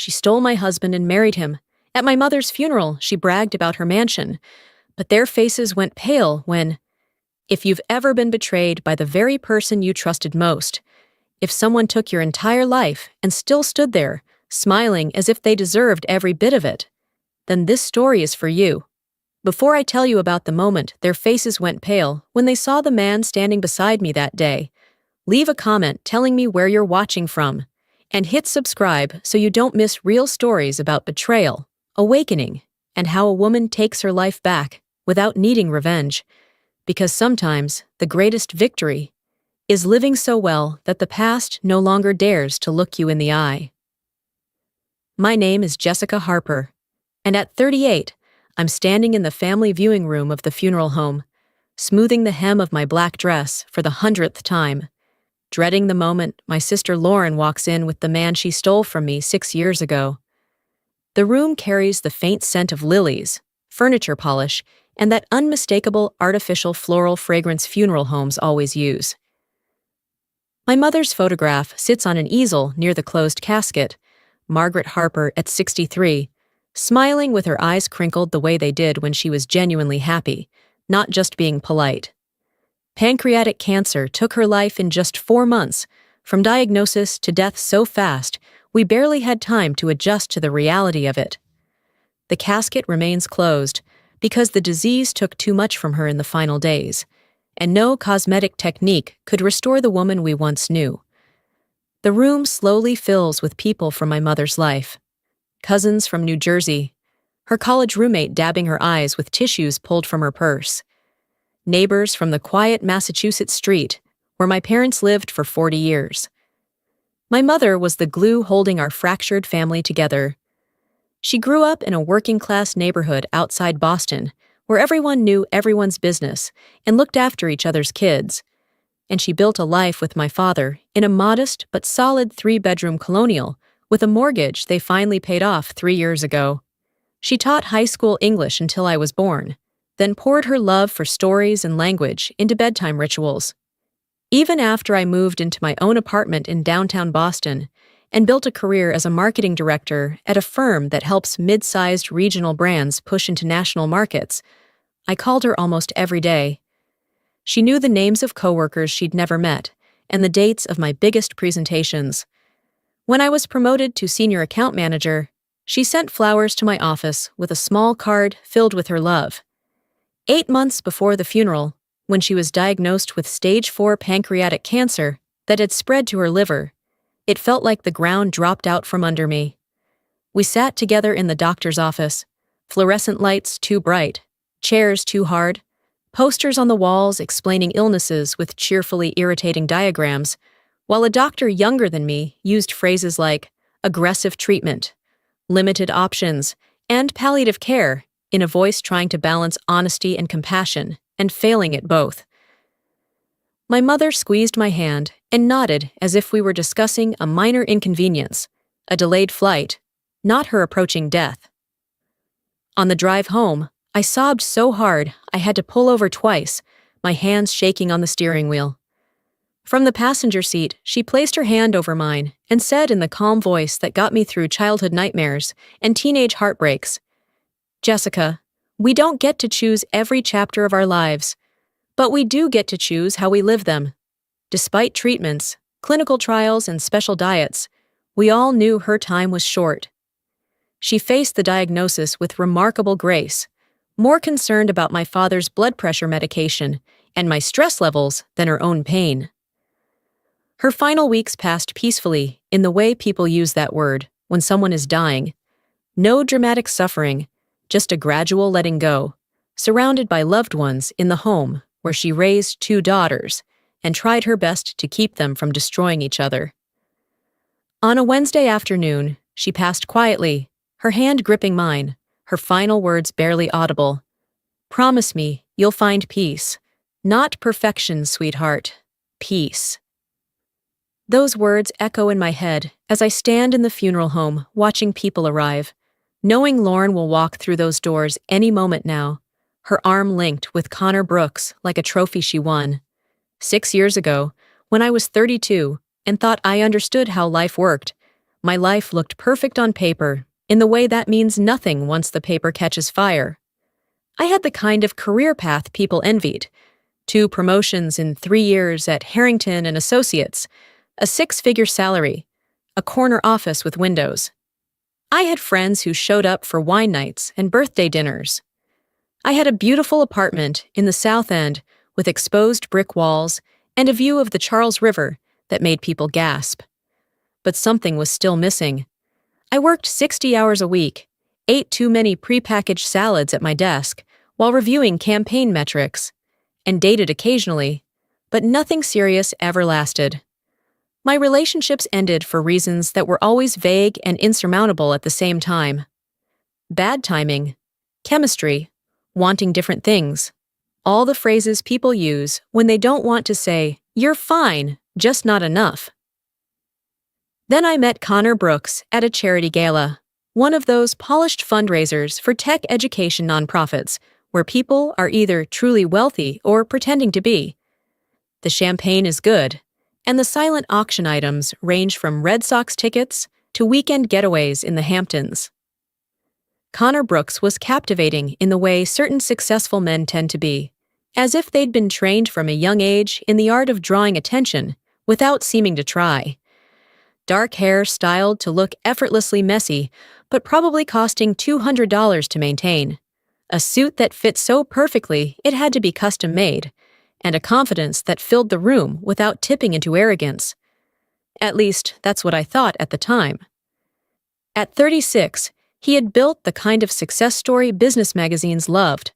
She stole my husband and married him. At my mother's funeral, she bragged about her mansion. But their faces went pale when, if you've ever been betrayed by the very person you trusted most, if someone took your entire life and still stood there, smiling as if they deserved every bit of it, then this story is for you. Before I tell you about the moment their faces went pale when they saw the man standing beside me that day, leave a comment telling me where you're watching from, and hit subscribe so you don't miss real stories about betrayal, awakening, and how a woman takes her life back without needing revenge. Because sometimes the greatest victory is living so well that the past no longer dares to look you in the eye. My name is Jessica Harper, and at 38, I'm standing in the family viewing room of the funeral home, smoothing the hem of my black dress for the 100th time, dreading the moment my sister Lauren walks in with the man she stole from me 6 years ago. The room carries the faint scent of lilies, furniture polish, and that unmistakable artificial floral fragrance funeral homes always use. My mother's photograph sits on an easel near the closed casket, Margaret Harper at 63, smiling with her eyes crinkled the way they did when she was genuinely happy, not just being polite. Pancreatic cancer took her life in just 4 months, from diagnosis to death so fast, we barely had time to adjust to the reality of it. The casket remains closed because the disease took too much from her in the final days, and no cosmetic technique could restore the woman we once knew. The room slowly fills with people from my mother's life. Cousins from New Jersey, her college roommate dabbing her eyes with tissues pulled from her purse. Neighbors from the quiet Massachusetts street, where my parents lived for 40 years. My mother was the glue holding our fractured family together. She grew up in a working-class neighborhood outside Boston, where everyone knew everyone's business and looked after each other's kids. And she built a life with my father in a modest but solid 3-bedroom colonial with a mortgage they finally paid off 3 years ago. She taught high school English until I was born, then poured her love for stories and language into bedtime rituals. Even after I moved into my own apartment in downtown Boston and built a career as a marketing director at a firm that helps mid-sized regional brands push into national markets, I called her almost every day. She knew the names of coworkers she'd never met and the dates of my biggest presentations. When I was promoted to senior account manager, she sent flowers to my office with a small card filled with her love. 8 months before the funeral, when she was diagnosed with stage 4 pancreatic cancer that had spread to her liver, it felt like the ground dropped out from under me. We sat together in the doctor's office, fluorescent lights too bright, chairs too hard, posters on the walls explaining illnesses with cheerfully irritating diagrams, while a doctor younger than me used phrases like aggressive treatment, limited options, and palliative care in a voice trying to balance honesty and compassion, and failing at both. My mother squeezed my hand and nodded as if we were discussing a minor inconvenience, a delayed flight, not her approaching death. On the drive home, I sobbed so hard I had to pull over twice, my hands shaking on the steering wheel. From the passenger seat, she placed her hand over mine and said in the calm voice that got me through childhood nightmares and teenage heartbreaks, "Jessica, we don't get to choose every chapter of our lives, but we do get to choose how we live them." Despite treatments, clinical trials, and special diets, we all knew her time was short. She faced the diagnosis with remarkable grace, more concerned about my father's blood pressure medication and my stress levels than her own pain. Her final weeks passed peacefully in the way people use that word when someone is dying. No dramatic suffering, just a gradual letting go, surrounded by loved ones in the home where she raised 2 daughters and tried her best to keep them from destroying each other. On a Wednesday afternoon, she passed quietly, her hand gripping mine, her final words barely audible. "Promise me you'll find peace. Not perfection, sweetheart. Peace." Those words echo in my head as I stand in the funeral home watching people arrive, knowing Lauren will walk through those doors any moment now, her arm linked with Connor Brooks like a trophy she won. 6 years ago, when I was 32 and thought I understood how life worked, My life looked perfect on paper, in the way that means nothing once the paper catches fire. I had the kind of career path people envied. 2 promotions in 3 years at Harrington and Associates, a 6-figure salary, a corner office with windows. I had friends who showed up for wine nights and birthday dinners. I had a beautiful apartment in the South End with exposed brick walls and a view of the Charles River that made people gasp. But something was still missing. I worked 60 hours a week, ate too many prepackaged salads at my desk while reviewing campaign metrics, and dated occasionally, but nothing serious ever lasted. My relationships ended for reasons that were always vague and insurmountable at the same time. Bad timing, chemistry, wanting different things. All the phrases people use when they don't want to say, "You're fine, just not enough." Then I met Connor Brooks at a charity gala, one of those polished fundraisers for tech education nonprofits where people are either truly wealthy or pretending to be. The champagne is good, and the silent auction items range from Red Sox tickets to weekend getaways in the Hamptons. Connor Brooks was captivating in the way certain successful men tend to be, as if they'd been trained from a young age in the art of drawing attention without seeming to try. Dark hair styled to look effortlessly messy, but probably costing $200 to maintain. A suit that fit so perfectly it had to be custom-made, and a confidence that filled the room without tipping into arrogance. At least, that's what I thought at the time. At 36, he had built the kind of success story business magazines loved.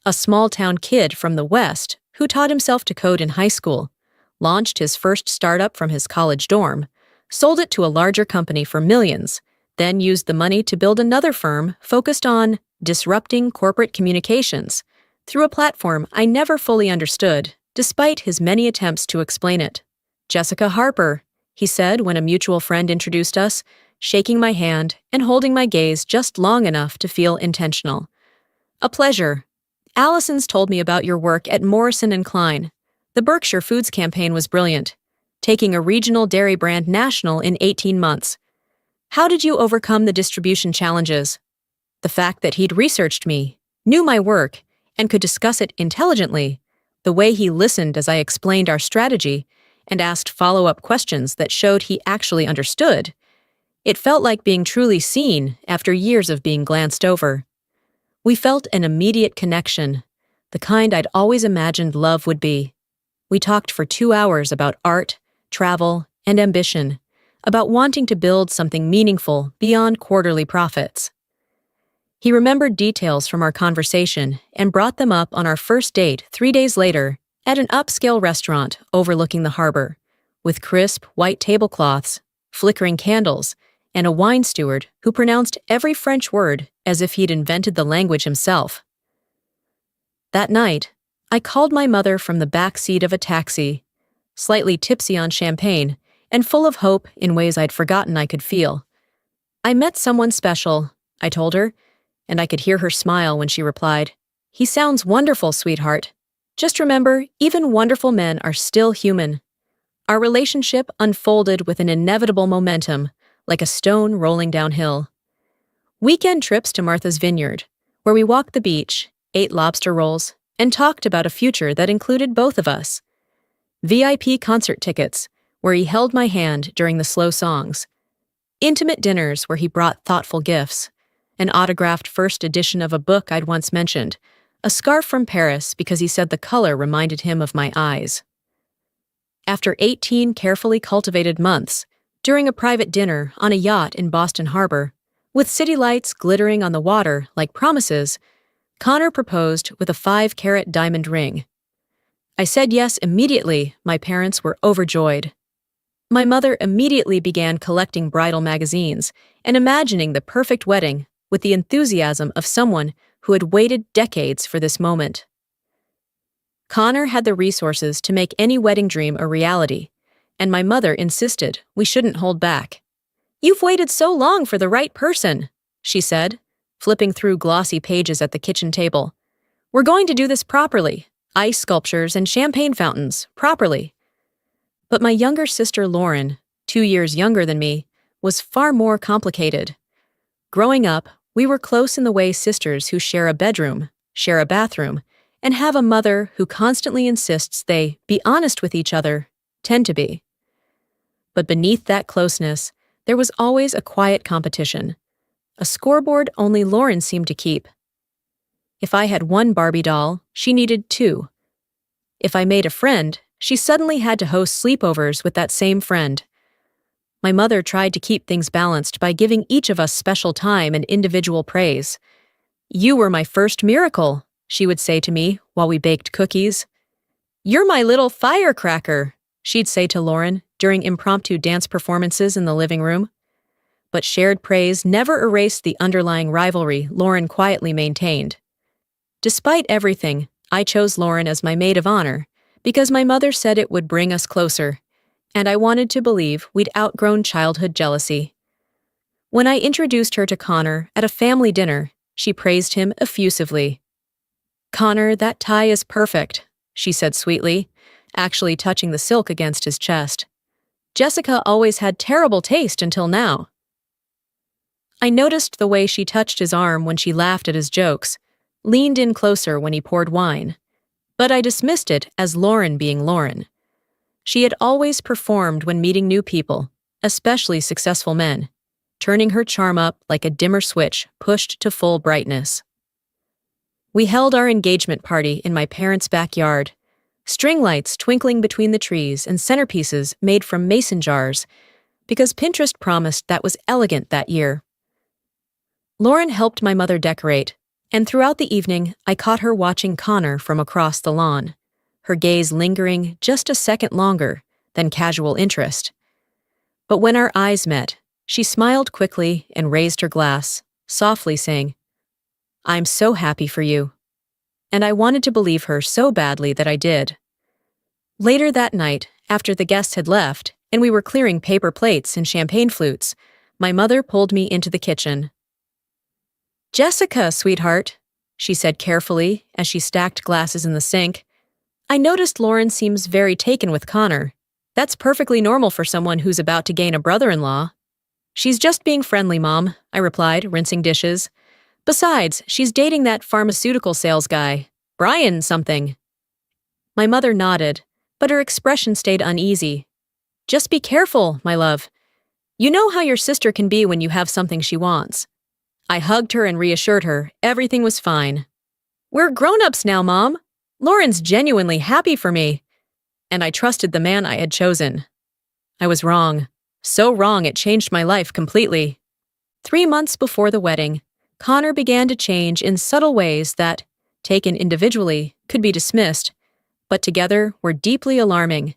A small-town kid from the West who taught himself to code in high school, launched his first startup from his college dorm, sold it to a larger company for millions, then used the money to build another firm focused on disrupting corporate communications through a platform I never fully understood, despite his many attempts to explain it. "Jessica Harper," he said when a mutual friend introduced us, shaking my hand and holding my gaze just long enough to feel intentional. "A pleasure. Allison's told me about your work at Morrison & Klein. The Berkshire Foods campaign was brilliant, taking a regional dairy brand national in 18 months. How did you overcome the distribution challenges?" The fact that he'd researched me, knew my work, and could discuss it intelligently, the way he listened as I explained our strategy and asked follow-up questions that showed he actually understood, it felt like being truly seen after years of being glanced over. We felt an immediate connection, the kind I'd always imagined love would be. We talked for 2 hours about art, travel, and ambition, about wanting to build something meaningful beyond quarterly profits. He remembered details from our conversation and brought them up on our first date 3 days later at an upscale restaurant overlooking the harbor, with crisp white tablecloths, flickering candles, and a wine steward who pronounced every French word as if he'd invented the language himself. That night, I called my mother from the back seat of a taxi, slightly tipsy on champagne and full of hope in ways I'd forgotten I could feel. "I met someone special," I told her, and I could hear her smile when she replied, "He sounds wonderful, sweetheart. Just remember, even wonderful men are still human." Our relationship unfolded with an inevitable momentum, like a stone rolling downhill. Weekend trips to Martha's Vineyard, where we walked the beach, ate lobster rolls, and talked about a future that included both of us. VIP concert tickets, where he held my hand during the slow songs. Intimate dinners where he brought thoughtful gifts. An autographed first edition of a book I'd once mentioned, a scarf from Paris because he said the color reminded him of my eyes. After 18 carefully cultivated months, during a private dinner on a yacht in Boston Harbor, with city lights glittering on the water like promises, Connor proposed with a 5-carat diamond ring. I said yes immediately. My parents were overjoyed. My mother immediately began collecting bridal magazines and imagining the perfect wedding with the enthusiasm of someone who had waited decades for this moment. Connor had the resources to make any wedding dream a reality, and my mother insisted we shouldn't hold back. "You've waited so long for the right person," she said, flipping through glossy pages at the kitchen table. "We're going to do this properly. Ice sculptures and champagne fountains, properly." But my younger sister Lauren, 2 years younger than me, was far more complicated. Growing up, we were close in the way sisters who share a bedroom, share a bathroom, and have a mother who constantly insists they be honest with each other, tend to be. But beneath that closeness, there was always a quiet competition, a scoreboard only Lauren seemed to keep. If I had one Barbie doll, she needed two. If I made a friend, she suddenly had to host sleepovers with that same friend. My mother tried to keep things balanced by giving each of us special time and individual praise. "You were my first miracle," she would say to me while we baked cookies. "You're my little firecracker," she'd say to Lauren during impromptu dance performances in the living room. But shared praise never erased the underlying rivalry Lauren quietly maintained. Despite everything, I chose Lauren as my maid of honor because my mother said it would bring us closer, and I wanted to believe we'd outgrown childhood jealousy. When I introduced her to Connor at a family dinner, she praised him effusively. "Connor, that tie is perfect," she said sweetly, actually touching the silk against his chest. "Jessica always had terrible taste until now." I noticed the way she touched his arm when she laughed at his jokes, leaned in closer when he poured wine. But I dismissed it as Lauren being Lauren. She had always performed when meeting new people, especially successful men, turning her charm up like a dimmer switch pushed to full brightness. We held our engagement party in my parents' backyard, string lights twinkling between the trees and centerpieces made from mason jars, because Pinterest promised that was elegant that year. Lauren helped my mother decorate, and throughout the evening I caught her watching Connor from across the lawn, her gaze lingering just a second longer than casual interest. But when our eyes met, she smiled quickly and raised her glass, softly saying, "I'm so happy for you." And I wanted to believe her so badly that I did. Later that night, after the guests had left and we were clearing paper plates and champagne flutes, my mother pulled me into the kitchen. "Jessica, sweetheart," she said carefully as she stacked glasses in the sink, "I noticed Lauren seems very taken with Connor. That's perfectly normal for someone who's about to gain a brother-in-law." "She's just being friendly, Mom," I replied, rinsing dishes. "Besides, she's dating that pharmaceutical sales guy, Brian something." My mother nodded, but her expression stayed uneasy. "Just be careful, my love. You know how your sister can be when you have something she wants." I hugged her and reassured her everything was fine. "We're grown-ups now, Mom. Lauren's genuinely happy for me." And I trusted the man I had chosen. I was wrong. So wrong it changed my life completely. 3 months before the wedding, Connor began to change in subtle ways that, taken individually, could be dismissed, but together were deeply alarming.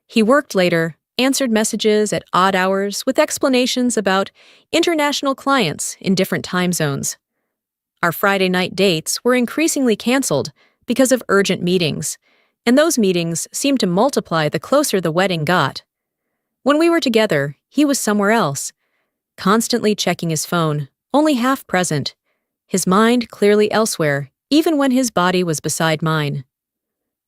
He worked later, answered messages at odd hours with explanations about international clients in different time zones. Our Friday night dates were increasingly canceled because of urgent meetings, and those meetings seemed to multiply the closer the wedding got. When we were together, he was somewhere else, constantly checking his phone, only half present, his mind clearly elsewhere, even when his body was beside mine.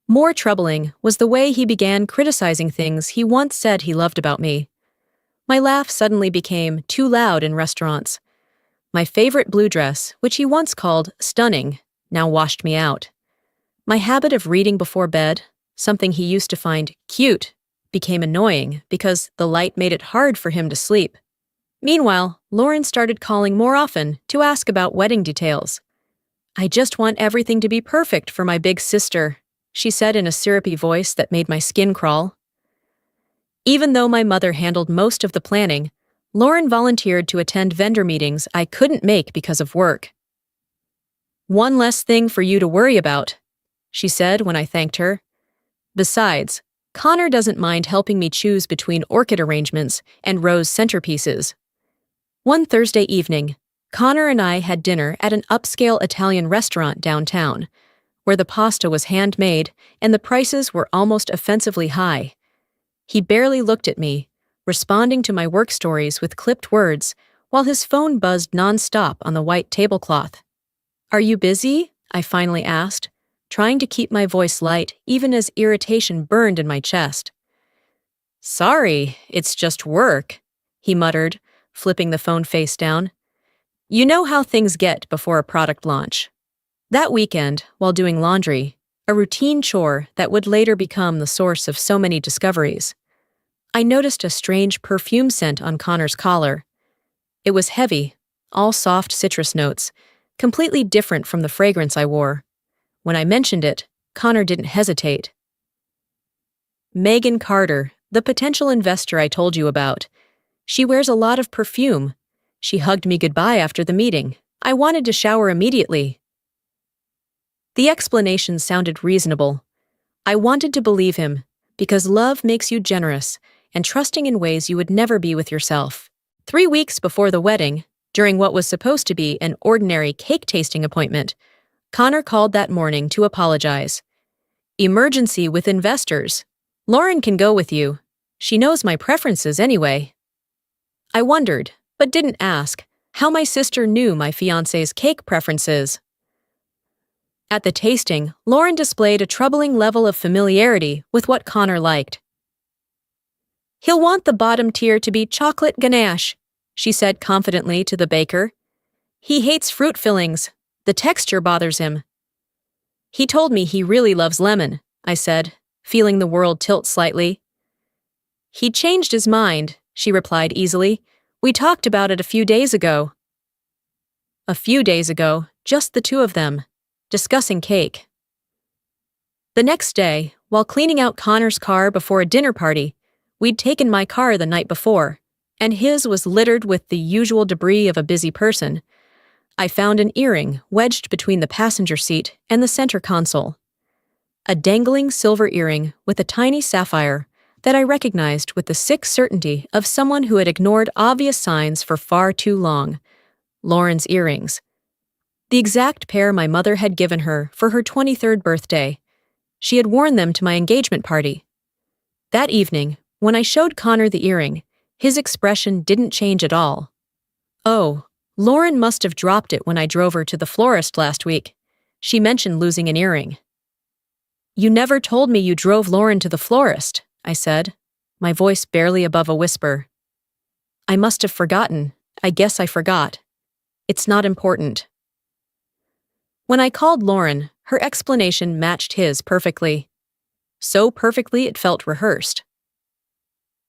More troubling was the way he began criticizing things he once said he loved about me. My laugh suddenly became too loud in restaurants. My favorite blue dress, which he once called stunning, now washed me out. My habit of reading before bed, something he used to find cute, became annoying because the light made it hard for him to sleep. Meanwhile, Lauren started calling more often to ask about wedding details. "I just want everything to be perfect for my big sister," she said in a syrupy voice that made my skin crawl. Even though my mother handled most of the planning, Lauren volunteered to attend vendor meetings I couldn't make because of work. "One less thing for you to worry about," she said when I thanked her. "Besides, Connor doesn't mind helping me choose between orchid arrangements and rose centerpieces." One Thursday evening, Connor and I had dinner at an upscale Italian restaurant downtown, where the pasta was handmade and the prices were almost offensively high. He barely looked at me, responding to my work stories with clipped words, while his phone buzzed nonstop on the white tablecloth. "Are you busy?" I finally asked, trying to keep my voice light even as irritation burned in my chest. "Sorry, it's just work," he muttered, flipping the phone face down. You know how things get before a product launch. That weekend, while doing laundry, a routine chore that would later become the source of so many discoveries, I noticed a strange perfume scent on Connor's collar. It was heavy, all soft citrus notes, completely different from the fragrance I wore. When I mentioned it, Connor didn't hesitate. Megan Carter, the potential investor I told you about. She wears a lot of perfume. She hugged me goodbye after the meeting. I wanted to shower immediately. The explanation sounded reasonable. I wanted to believe him, because love makes you generous and trusting in ways you would never be with yourself. 3 weeks before the wedding, during what was supposed to be an ordinary cake-tasting appointment, Connor called that morning to apologize. Emergency with investors. Lauren can go with you. She knows my preferences anyway. I wondered, but didn't ask, how my sister knew my fiancé's cake preferences. At the tasting, Lauren displayed a troubling level of familiarity with what Connor liked. He'll want the bottom tier to be chocolate ganache, she said confidently to the baker. He hates fruit fillings. The texture bothers him. He told me he really loves lemon, I said, feeling the world tilt slightly. He changed his mind, she replied easily. We talked about it a few days ago. A few days ago, just the two of them, discussing cake. The next day, while cleaning out Connor's car before a dinner party, we'd taken my car the night before, and his was littered with the usual debris of a busy person. I found an earring wedged between the passenger seat and the center console. A dangling silver earring with a tiny sapphire that I recognized with the sick certainty of someone who had ignored obvious signs for far too long. Lauren's earrings. The exact pair my mother had given her for her 23rd birthday. She had worn them to my engagement party. That evening, when I showed Connor the earring, his expression didn't change at all. Oh, Lauren must have dropped it when I drove her to the florist last week. She mentioned losing an earring. You never told me you drove Lauren to the florist, I said, my voice barely above a whisper. I must have forgotten. I guess I forgot. It's not important. When I called Lauren, her explanation matched his perfectly. So perfectly it felt rehearsed.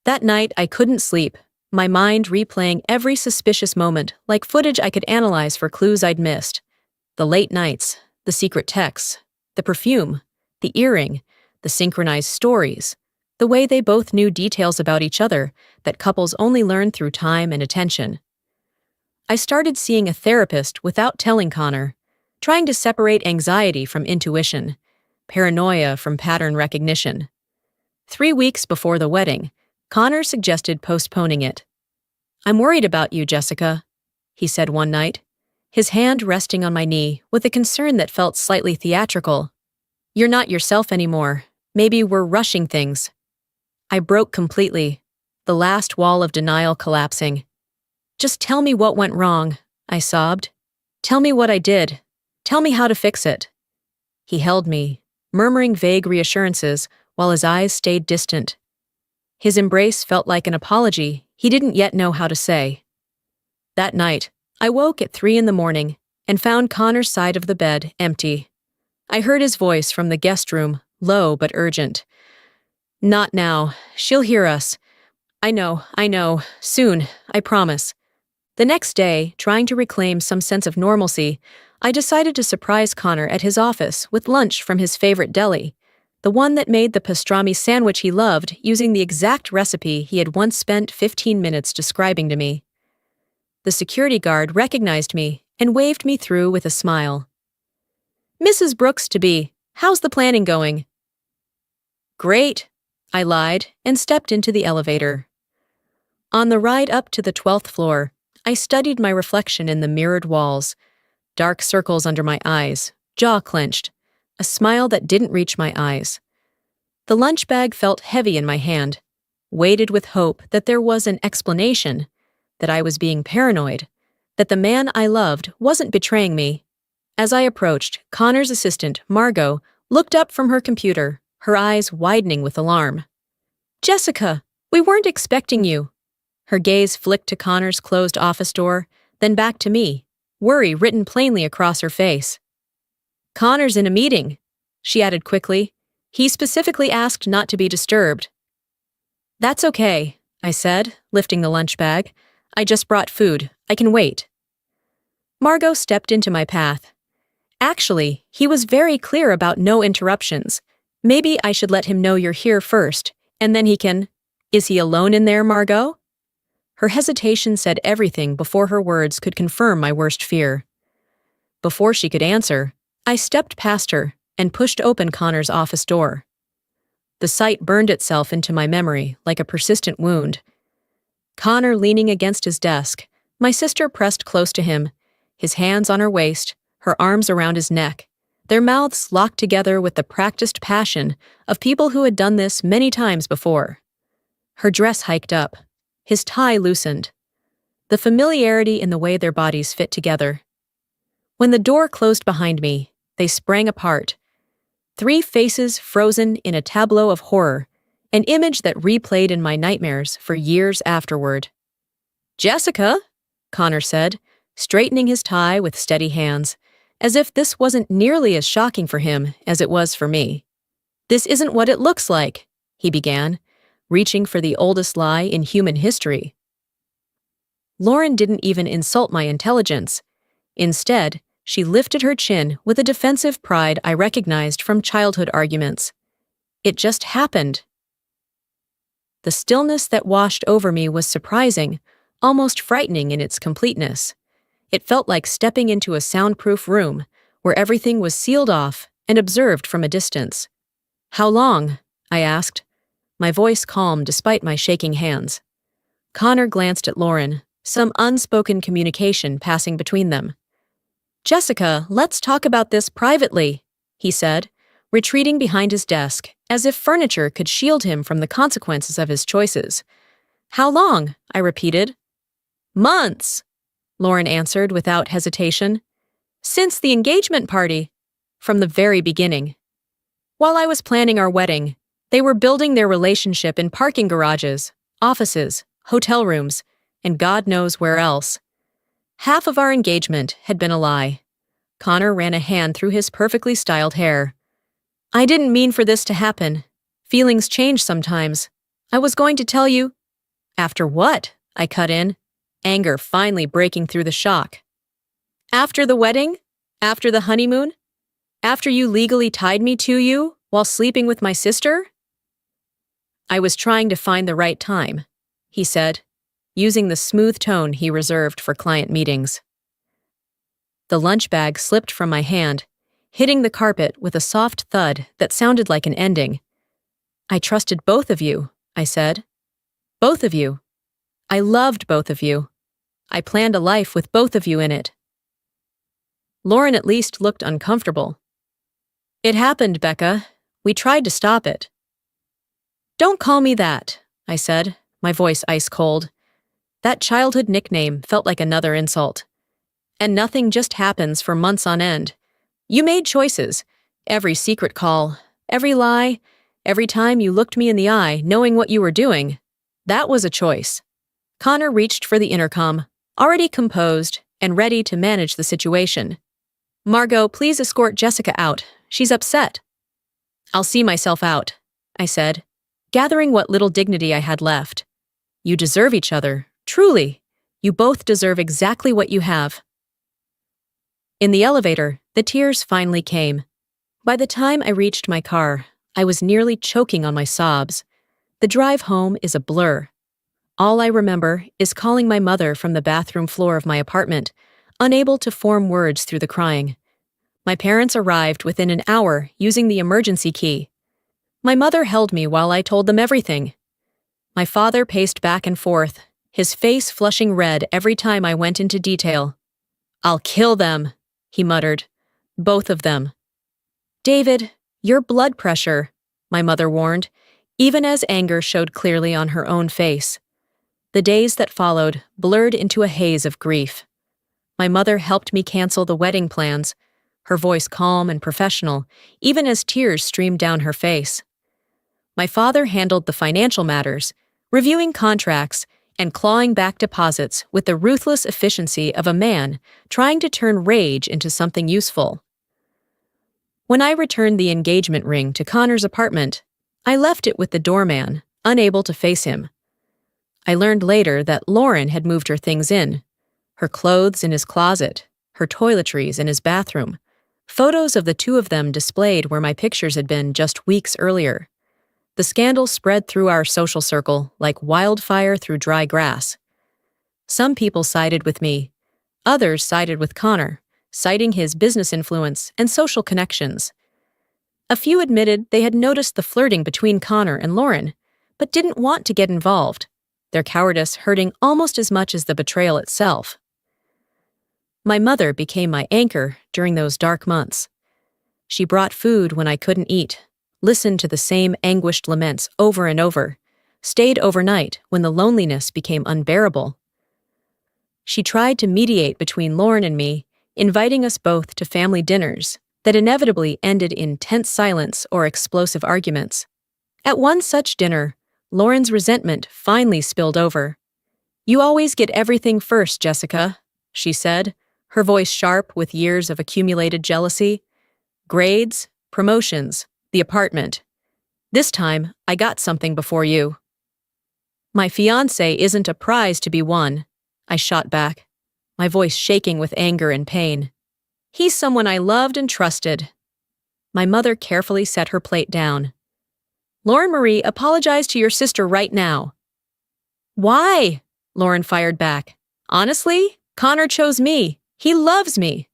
That night I couldn't sleep, my mind replaying every suspicious moment like footage I could analyze for clues I'd missed. The late nights, the secret texts, the perfume, the earring, the synchronized stories, the way they both knew details about each other that couples only learn through time and attention. I started seeing a therapist without telling Connor, trying to separate anxiety from intuition, paranoia from pattern recognition. 3 weeks before the wedding, Connor suggested postponing it. I'm worried about you, Jessica, he said one night, his hand resting on my knee with a concern that felt slightly theatrical. You're not yourself anymore. Maybe we're rushing things. I broke completely, the last wall of denial collapsing. Just tell me what went wrong, I sobbed. Tell me what I did. Tell me how to fix it. He held me, murmuring vague reassurances while his eyes stayed distant. His embrace felt like an apology he didn't yet know how to say. That night, I woke at 3 a.m. and found Connor's side of the bed empty. I heard his voice from the guest room, low but urgent. Not now. She'll hear us. I know. Soon, I promise. The next day, trying to reclaim some sense of normalcy, I decided to surprise Connor at his office with lunch from his favorite deli, the one that made the pastrami sandwich he loved using the exact recipe he had once spent 15 minutes describing to me. The security guard recognized me and waved me through with a smile. Mrs. Brooks-to-be, how's the planning going? Great, I lied and stepped into the elevator. On the ride up to the 12th floor, I studied my reflection in the mirrored walls, dark circles under my eyes, jaw clenched, a smile that didn't reach my eyes. The lunch bag felt heavy in my hand, weighted with hope that there was an explanation, that I was being paranoid, that the man I loved wasn't betraying me. As I approached, Connor's assistant, Margot, looked up from her computer, her eyes widening with alarm. Jessica, we weren't expecting you. Her gaze flicked to Connor's closed office door, then back to me, worry written plainly across her face. "Connor's in a meeting," she added quickly. "He specifically asked not to be disturbed." "That's okay," I said, lifting the lunch bag. "I just brought food. I can wait." Margot stepped into my path. "Actually, he was very clear about no interruptions. Maybe I should let him know you're here first, and then he can—" "Is he alone in there, Margot?" Her hesitation said everything before her words could confirm my worst fear. Before she could answer, I stepped past her and pushed open Connor's office door. The sight burned itself into my memory like a persistent wound. Connor leaning against his desk, my sister pressed close to him, his hands on her waist, her arms around his neck, their mouths locked together with the practiced passion of people who had done this many times before. Her dress hiked up, his tie loosened, the familiarity in the way their bodies fit together. When the door closed behind me, they sprang apart. 3 faces frozen in a tableau of horror, an image that replayed in my nightmares for years afterward. "Jessica," Connor said, straightening his tie with steady hands, as if this wasn't nearly as shocking for him as it was for me. "This isn't what it looks like," he began, reaching for the oldest lie in human history. Lauren didn't even insult my intelligence. Instead, she lifted her chin with a defensive pride I recognized from childhood arguments. "It just happened." The stillness that washed over me was surprising, almost frightening in its completeness. It felt like stepping into a soundproof room, where everything was sealed off and observed from a distance. "How long?" I asked, my voice calm despite my shaking hands. Connor glanced at Lauren, some unspoken communication passing between them. "Jessica, let's talk about this privately," he said, retreating behind his desk, as if furniture could shield him from the consequences of his choices. "How long?" I repeated. "Months," Lauren answered without hesitation. "Since the engagement party. From the very beginning. While I was planning our wedding, they were building their relationship in parking garages, offices, hotel rooms, and God knows where else. Half of our engagement had been a lie." Connor ran a hand through his perfectly styled hair. "I didn't mean for this to happen. Feelings change sometimes. I was going to tell you—" "After what?" I cut in, anger finally breaking through the shock. "After the wedding? After the honeymoon? After you legally tied me to you while sleeping with my sister?" "I was trying to find the right time," he said, using the smooth tone he reserved for client meetings. The lunch bag slipped from my hand, hitting the carpet with a soft thud that sounded like an ending. "I trusted both of you," I said. "Both of you. I loved both of you. I planned a life with both of you in it." Lauren at least looked uncomfortable. "It happened, Becca. We tried to stop it." "Don't call me that," I said, my voice ice cold. That childhood nickname felt like another insult. "And nothing just happens for months on end. You made choices. Every secret call, every lie, every time you looked me in the eye knowing what you were doing. That was a choice." Connor reached for the intercom, already composed and ready to manage the situation. "Margot, please escort Jessica out. She's upset." "I'll see myself out," I said, gathering what little dignity I had left. "You deserve each other, truly. You both deserve exactly what you have." In the elevator, the tears finally came. By the time I reached my car, I was nearly choking on my sobs. The drive home is a blur. All I remember is calling my mother from the bathroom floor of my apartment, unable to form words through the crying. My parents arrived within an hour using the emergency key. My mother held me while I told them everything. My father paced back and forth, his face flushing red every time I went into detail. "I'll kill them," he muttered. "Both of them." "David, your blood pressure," my mother warned, even as anger showed clearly on her own face. The days that followed blurred into a haze of grief. My mother helped me cancel the wedding plans, her voice calm and professional, even as tears streamed down her face. My father handled the financial matters, reviewing contracts and clawing back deposits with the ruthless efficiency of a man trying to turn rage into something useful. When I returned the engagement ring to Connor's apartment, I left it with the doorman, unable to face him. I learned later that Lauren had moved her things in, her clothes in his closet, her toiletries in his bathroom, photos of the two of them displayed where my pictures had been just weeks earlier. The scandal spread through our social circle like wildfire through dry grass. Some people sided with me. Others sided with Connor, citing his business influence and social connections. A few admitted they had noticed the flirting between Connor and Lauren, but didn't want to get involved, their cowardice hurting almost as much as the betrayal itself. My mother became my anchor during those dark months. She brought food when I couldn't eat, listened to the same anguished laments over and over, stayed overnight when the loneliness became unbearable. She tried to mediate between Lauren and me, inviting us both to family dinners that inevitably ended in tense silence or explosive arguments. At one such dinner, Lauren's resentment finally spilled over. "You always get everything first, Jessica," she said, her voice sharp with years of accumulated jealousy. "Grades, promotions, the apartment. This time, I got something before you." "My fiancé isn't a prize to be won," I shot back, my voice shaking with anger and pain. "He's someone I loved and trusted." My mother carefully set her plate down. "Lauren Marie, apologize to your sister right now." "Why?" Lauren fired back. "Honestly, Connor chose me. He loves me."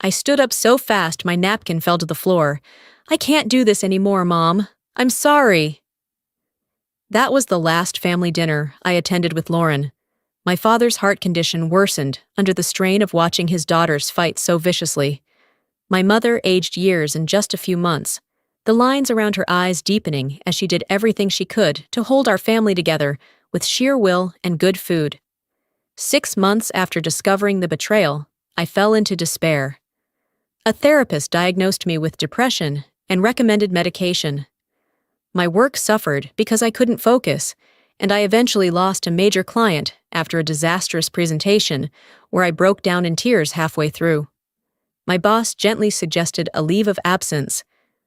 I stood up so fast my napkin fell to the floor. "I can't do this anymore, Mom. I'm sorry." That was the last family dinner I attended with Lauren. My father's heart condition worsened under the strain of watching his daughters fight so viciously. My mother aged years in just a few months, the lines around her eyes deepening as she did everything she could to hold our family together with sheer will and good food. 6 months after discovering the betrayal, I fell into despair. A therapist diagnosed me with depression and recommended medication. My work suffered because I couldn't focus, and I eventually lost a major client after a disastrous presentation where I broke down in tears halfway through. My boss gently suggested a leave of absence,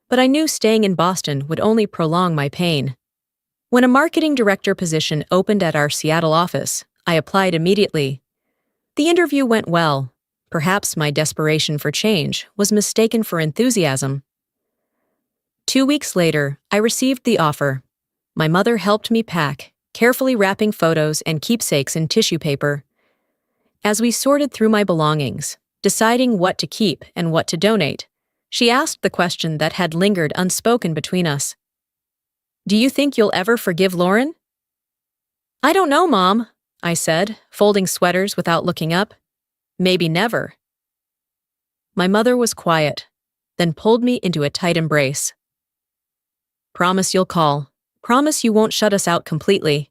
but I knew staying in Boston would only prolong my pain. When a marketing director position opened at our Seattle office, I applied immediately. The interview went well. Perhaps my desperation for change was mistaken for enthusiasm. 2 weeks later, I received the offer. My mother helped me pack, carefully wrapping photos and keepsakes in tissue paper. As we sorted through my belongings, deciding what to keep and what to donate, she asked the question that had lingered unspoken between us. "Do you think you'll ever forgive Lauren?" "I don't know, Mom," I said, folding sweaters without looking up. "Maybe never." My mother was quiet, then pulled me into a tight embrace. "Promise you'll call. Promise you won't shut us out completely."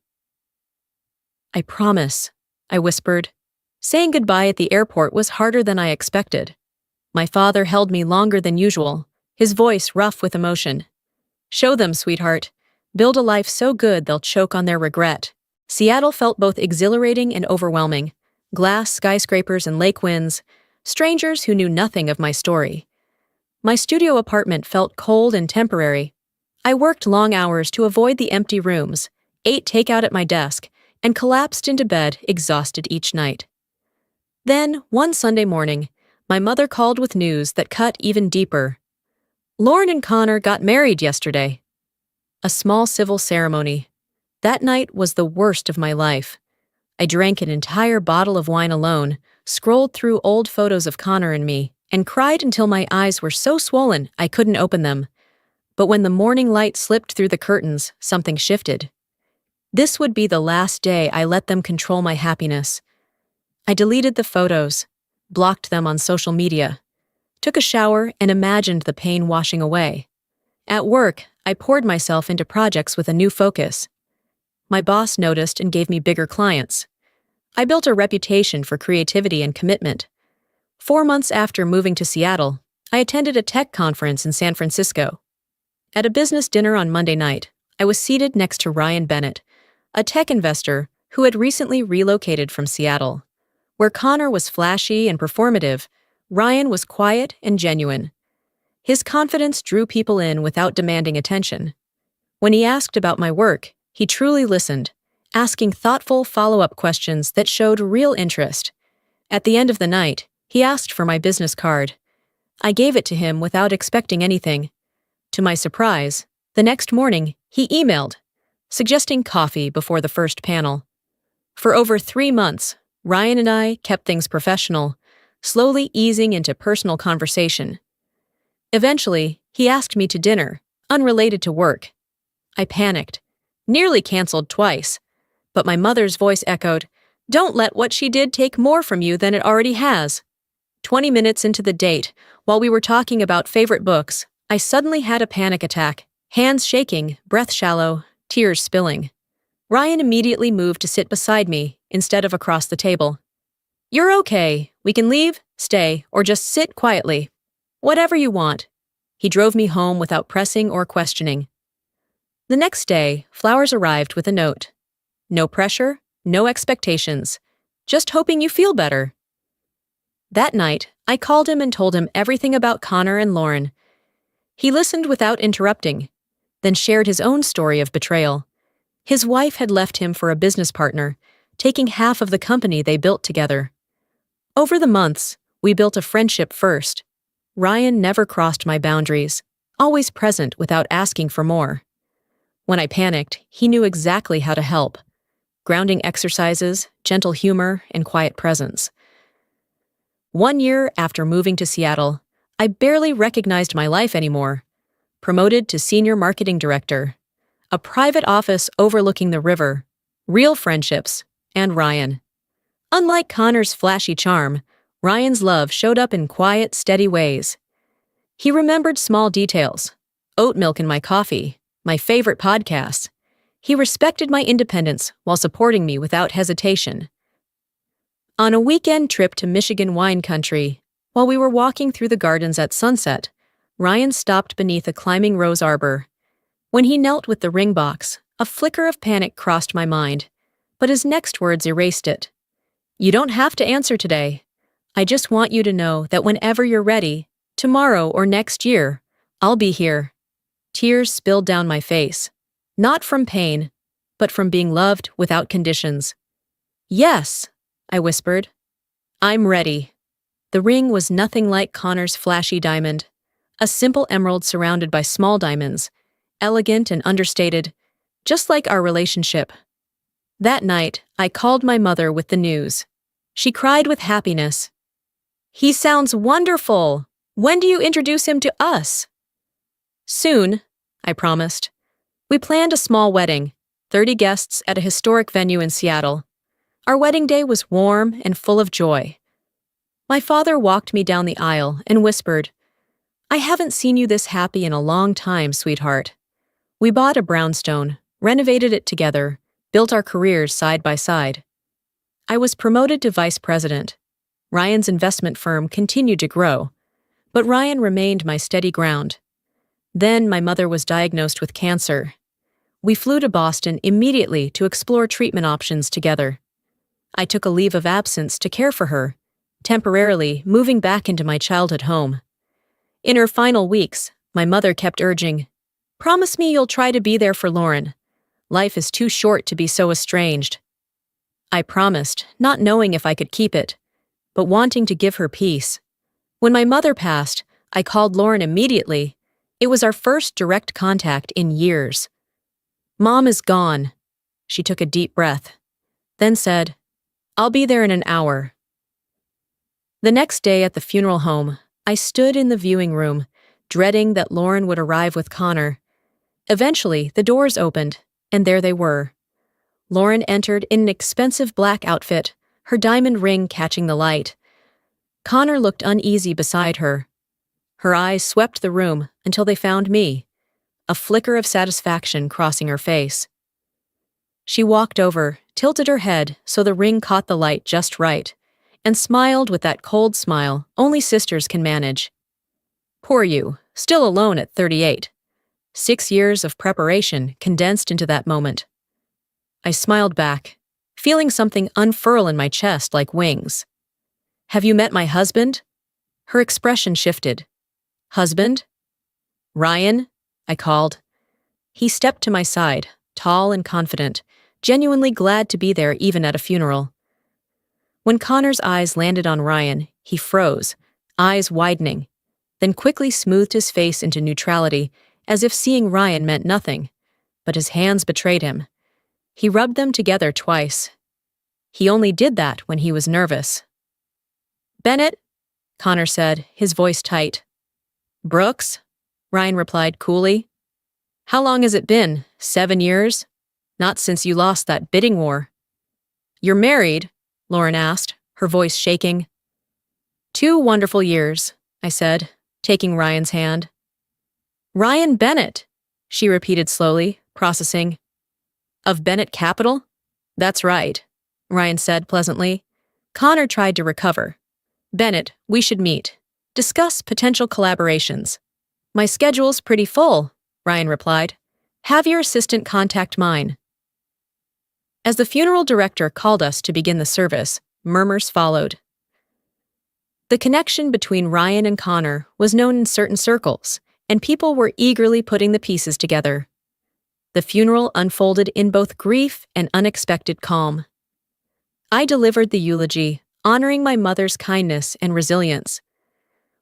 "I promise," I whispered. Saying goodbye at the airport was harder than I expected. My father held me longer than usual, his voice rough with emotion. "Show them, sweetheart. Build a life so good they'll choke on their regret." Seattle felt both exhilarating and overwhelming. Glass skyscrapers and lake winds, strangers who knew nothing of my story. My studio apartment felt cold and temporary. I worked long hours to avoid the empty rooms, ate takeout at my desk, and collapsed into bed exhausted each night. Then, one Sunday morning, my mother called with news that cut even deeper. "Lauren and Connor got married yesterday." A small civil ceremony. That night was the worst of my life. I drank an entire bottle of wine alone, scrolled through old photos of Connor and me, and cried until my eyes were so swollen I couldn't open them. But when the morning light slipped through the curtains, something shifted. This would be the last day I let them control my happiness. I deleted the photos, blocked them on social media, took a shower and imagined the pain washing away. At work, I poured myself into projects with a new focus. My boss noticed and gave me bigger clients. I built a reputation for creativity and commitment. 4 months after moving to Seattle, I attended a tech conference in San Francisco. At a business dinner on Monday night, I was seated next to Ryan Bennett, a tech investor who had recently relocated from Seattle. Where Connor was flashy and performative, Ryan was quiet and genuine. His confidence drew people in without demanding attention. When he asked about my work, he truly listened, asking thoughtful follow-up questions that showed real interest. At the end of the night, he asked for my business card. I gave it to him without expecting anything. To my surprise, the next morning, he emailed, suggesting coffee before the first panel. For over 3 months, Ryan and I kept things professional, slowly easing into personal conversation. Eventually, he asked me to dinner, unrelated to work. I panicked, nearly canceled twice, but my mother's voice echoed, "Don't let what she did take more from you than it already has." 20 minutes into the date, while we were talking about favorite books, I suddenly had a panic attack, hands shaking, breath shallow, tears spilling. Ryan immediately moved to sit beside me instead of across the table. "You're okay. We can leave, stay, or just sit quietly. Whatever you want." He drove me home without pressing or questioning. The next day, flowers arrived with a note. "No pressure, no expectations. Just hoping you feel better." That night, I called him and told him everything about Connor and Lauren. He listened without interrupting, then shared his own story of betrayal. His wife had left him for a business partner, taking half of the company they built together. Over the months, we built a friendship first. Ryan never crossed my boundaries, always present without asking for more. When I panicked, he knew exactly how to help. Grounding exercises, gentle humor, and quiet presence. 1 year after moving to Seattle, I barely recognized my life anymore. Promoted to senior marketing director. A private office overlooking the river. Real friendships. And Ryan. Unlike Connor's flashy charm, Ryan's love showed up in quiet, steady ways. He remembered small details. Oat milk in my coffee. My favorite podcasts. He respected my independence while supporting me without hesitation. On a weekend trip to Michigan wine country, while we were walking through the gardens at sunset, Ryan stopped beneath a climbing rose arbor. When he knelt with the ring box, a flicker of panic crossed my mind, but his next words erased it. "You don't have to answer today. I just want you to know that whenever you're ready, tomorrow or next year, I'll be here." Tears spilled down my face, not from pain, but from being loved without conditions. "Yes," I whispered. "I'm ready." The ring was nothing like Connor's flashy diamond, a simple emerald surrounded by small diamonds, elegant and understated, just like our relationship. That night, I called my mother with the news. She cried with happiness. "He sounds wonderful! When do you introduce him to us?" "Soon," I promised. We planned a small wedding, 30 guests at a historic venue in Seattle. Our wedding day was warm and full of joy. My father walked me down the aisle and whispered, "I haven't seen you this happy in a long time, sweetheart." We bought a brownstone, renovated it together, built our careers side by side. I was promoted to vice president. Ryan's investment firm continued to grow, but Ryan remained my steady ground. Then my mother was diagnosed with cancer. We flew to Boston immediately to explore treatment options together. I took a leave of absence to care for her, temporarily moving back into my childhood home. In her final weeks, my mother kept urging, "Promise me you'll try to be there for Lauren. Life is too short to be so estranged." I promised, not knowing if I could keep it, but wanting to give her peace. When my mother passed, I called Lauren immediately. It was our first direct contact in years. "Mom is gone." She took a deep breath, then said, "I'll be there in an hour." The next day at the funeral home, I stood in the viewing room, dreading that Lauren would arrive with Connor. Eventually, the doors opened, and there they were. Lauren entered in an expensive black outfit, her diamond ring catching the light. Connor looked uneasy beside her. Her eyes swept the room until they found me, a flicker of satisfaction crossing her face. She walked over, tilted her head so the ring caught the light just right, and smiled with that cold smile only sisters can manage. Poor you, still alone at 38. 6 years of preparation condensed into that moment. I smiled back, feeling something unfurl in my chest like wings. "Have you met my husband?" Her expression shifted. "Husband?" "Ryan?" I called. He stepped to my side, tall and confident, genuinely glad to be there even at a funeral. When Connor's eyes landed on Ryan, he froze, eyes widening, then quickly smoothed his face into neutrality, as if seeing Ryan meant nothing. But his hands betrayed him. He rubbed them together twice. He only did that when he was nervous. "Bennett," Connor said, his voice tight. "Brooks," Ryan replied coolly. "How long has it been? 7 years? Not since you lost that bidding war." "You're married?" Lauren asked, her voice shaking. 2 wonderful years, I said, taking Ryan's hand. "Ryan Bennett," she repeated slowly, processing. "Of Bennett Capital?" "That's right," Ryan said pleasantly. Connor tried to recover. "Bennett, we should meet. Discuss potential collaborations." "My schedule's pretty full," Ryan replied. "Have your assistant contact mine." As the funeral director called us to begin the service, murmurs followed. The connection between Ryan and Connor was known in certain circles, and people were eagerly putting the pieces together. The funeral unfolded in both grief and unexpected calm. I delivered the eulogy, honoring my mother's kindness and resilience.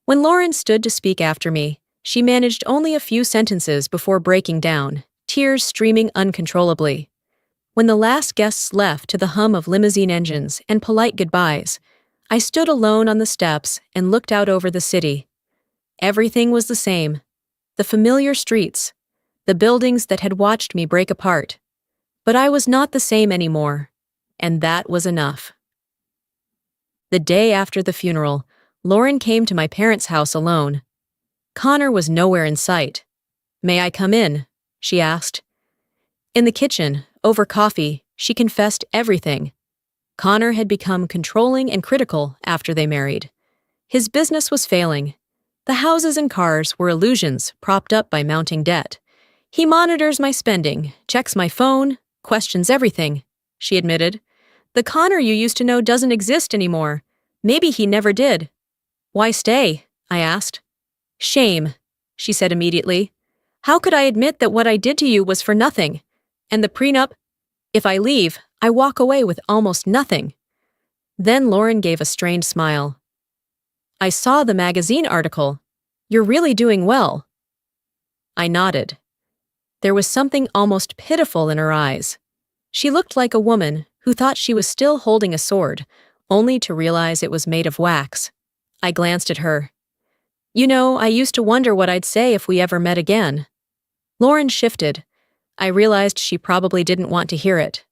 When Lauren stood to speak after me, she managed only a few sentences before breaking down, tears streaming uncontrollably. When the last guests left to the hum of limousine engines and polite goodbyes, I stood alone on the steps and looked out over the city. Everything was the same. The familiar streets, the buildings that had watched me break apart. But I was not the same anymore, and that was enough. The day after the funeral, Lauren came to my parents' house alone. Connor was nowhere in sight. "May I come in?" she asked. In the kitchen, over coffee, she confessed everything. Connor had become controlling and critical after they married. His business was failing. The houses and cars were illusions propped up by mounting debt. "He monitors my spending, checks my phone, questions everything," she admitted. "The Connor you used to know doesn't exist anymore. Maybe he never did." "Why stay?" I asked. "Shame," she said immediately. "How could I admit that what I did to you was for nothing? And the prenup? If I leave, I walk away with almost nothing." Then Lauren gave a strained smile. "I saw the magazine article. You're really doing well." I nodded. There was something almost pitiful in her eyes. She looked like a woman who thought she was still holding a sword, only to realize it was made of wax. I glanced at her. "You know, I used to wonder what I'd say if we ever met again." Lauren shifted. I realized she probably didn't want to hear it.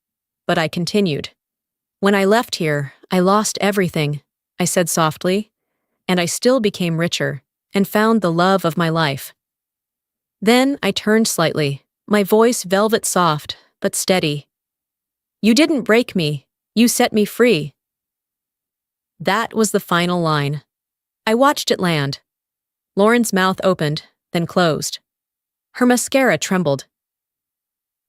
But I continued. "When I left here, I lost everything," I said softly, "and I still became richer and found the love of my life." Then I turned slightly, my voice velvet soft, but steady. "You didn't break me. You set me free." That was the final line. I watched it land. Lauren's mouth opened, then closed. Her mascara trembled.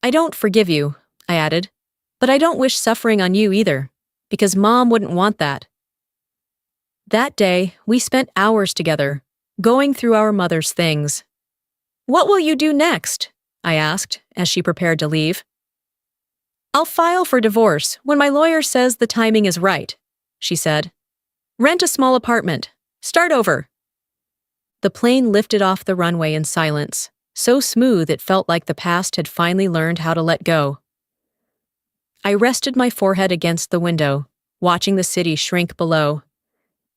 "I don't forgive you," I added, "but I don't wish suffering on you either, because Mom wouldn't want that." That day, we spent hours together, going through our mother's things. "What will you do next?" I asked, as she prepared to leave. "I'll file for divorce when my lawyer says the timing is right," she said. "Rent a small apartment. Start over." The plane lifted off the runway in silence, so smooth it felt like the past had finally learned how to let go. I rested my forehead against the window, watching the city shrink below.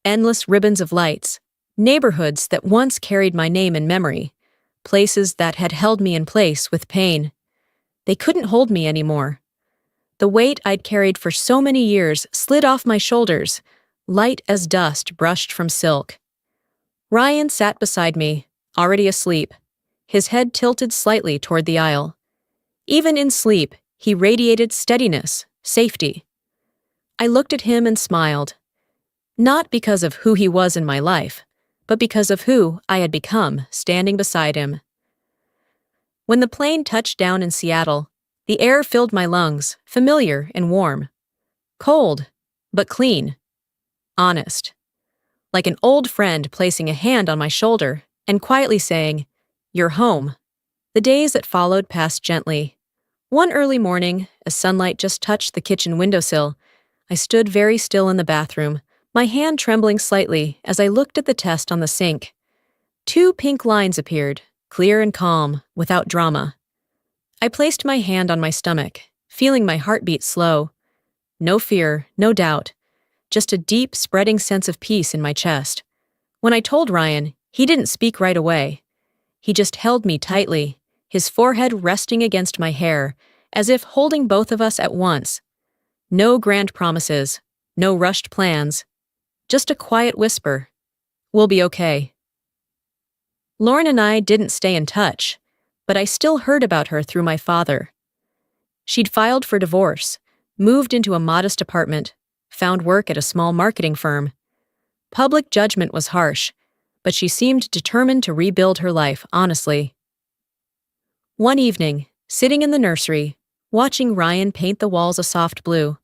Endless ribbons of lights, neighborhoods that once carried my name in memory, places that had held me in place with pain. They couldn't hold me anymore. The weight I'd carried for so many years slid off my shoulders, light as dust brushed from silk. Ryan sat beside me, already asleep, his head tilted slightly toward the aisle. Even in sleep, he radiated steadiness, safety. I looked at him and smiled. Not because of who he was in my life, but because of who I had become standing beside him. When the plane touched down in Seattle, the air filled my lungs, familiar and warm. Cold, but clean. Honest. Like an old friend placing a hand on my shoulder and quietly saying, "You're home." The days that followed passed gently. One early morning, as sunlight just touched the kitchen windowsill, I stood very still in the bathroom, my hand trembling slightly as I looked at the test on the sink. 2 pink lines appeared, clear and calm, without drama. I placed my hand on my stomach, feeling my heartbeat slow. No fear, no doubt, just a deep, spreading sense of peace in my chest. When I told Ryan, he didn't speak right away. He just held me tightly, his forehead resting against my hair, as if holding both of us at once. No grand promises, no rushed plans, just a quiet whisper. "We'll be okay." Lauren and I didn't stay in touch, but I still heard about her through my father. She'd filed for divorce, moved into a modest apartment, found work at a small marketing firm. Public judgment was harsh, but she seemed determined to rebuild her life honestly. One evening, sitting in the nursery, watching Ryan paint the walls a soft blue,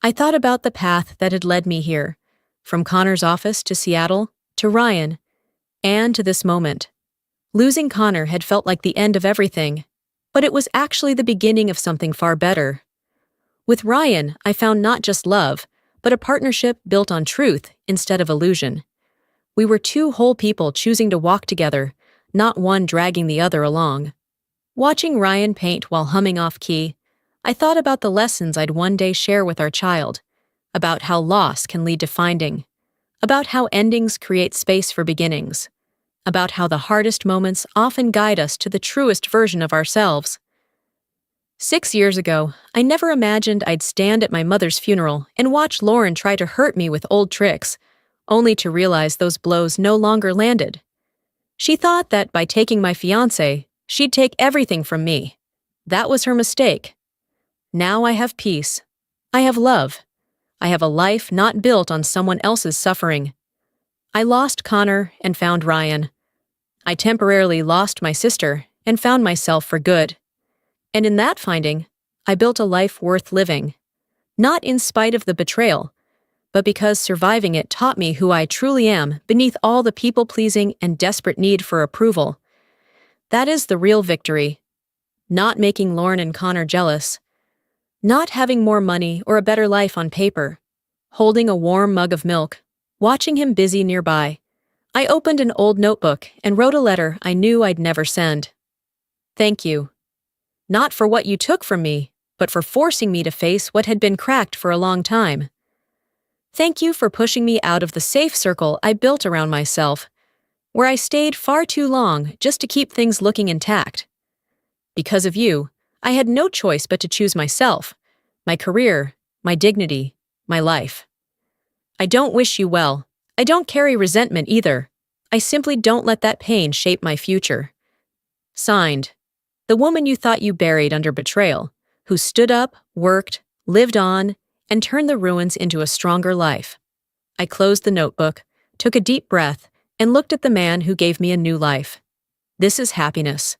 I thought about the path that had led me here, from Connor's office to Seattle, to Ryan, and to this moment. Losing Connor had felt like the end of everything, but it was actually the beginning of something far better. With Ryan, I found not just love, but a partnership built on truth instead of illusion. We were 2 whole people choosing to walk together, not one dragging the other along. Watching Ryan paint while humming off-key, I thought about the lessons I'd one day share with our child, about how loss can lead to finding, about how endings create space for beginnings, about how the hardest moments often guide us to the truest version of ourselves. 6 years ago, I never imagined I'd stand at my mother's funeral and watch Lauren try to hurt me with old tricks, only to realize those blows no longer landed. She thought that by taking my fiancé, she'd take everything from me. That was her mistake. Now I have peace. I have love. I have a life not built on someone else's suffering. I lost Connor and found Ryan. I temporarily lost my sister and found myself for good. And in that finding, I built a life worth living. Not in spite of the betrayal, but because surviving it taught me who I truly am beneath all the people-pleasing and desperate need for approval. That is the real victory. Not making Lauren and Connor jealous. Not having more money or a better life on paper. Holding a warm mug of milk. Watching him busy nearby. I opened an old notebook and wrote a letter I knew I'd never send. Thank you. Not for what you took from me, but for forcing me to face what had been cracked for a long time. Thank you for pushing me out of the safe circle I built around myself, where I stayed far too long just to keep things looking intact. Because of you, I had no choice but to choose myself, my career, my dignity, my life. I don't wish you well. I don't carry resentment either. I simply don't let that pain shape my future. Signed, the woman you thought you buried under betrayal, who stood up, worked, lived on, and turned the ruins into a stronger life. I closed the notebook, took a deep breath, and looked at the man who gave me a new life. This is happiness.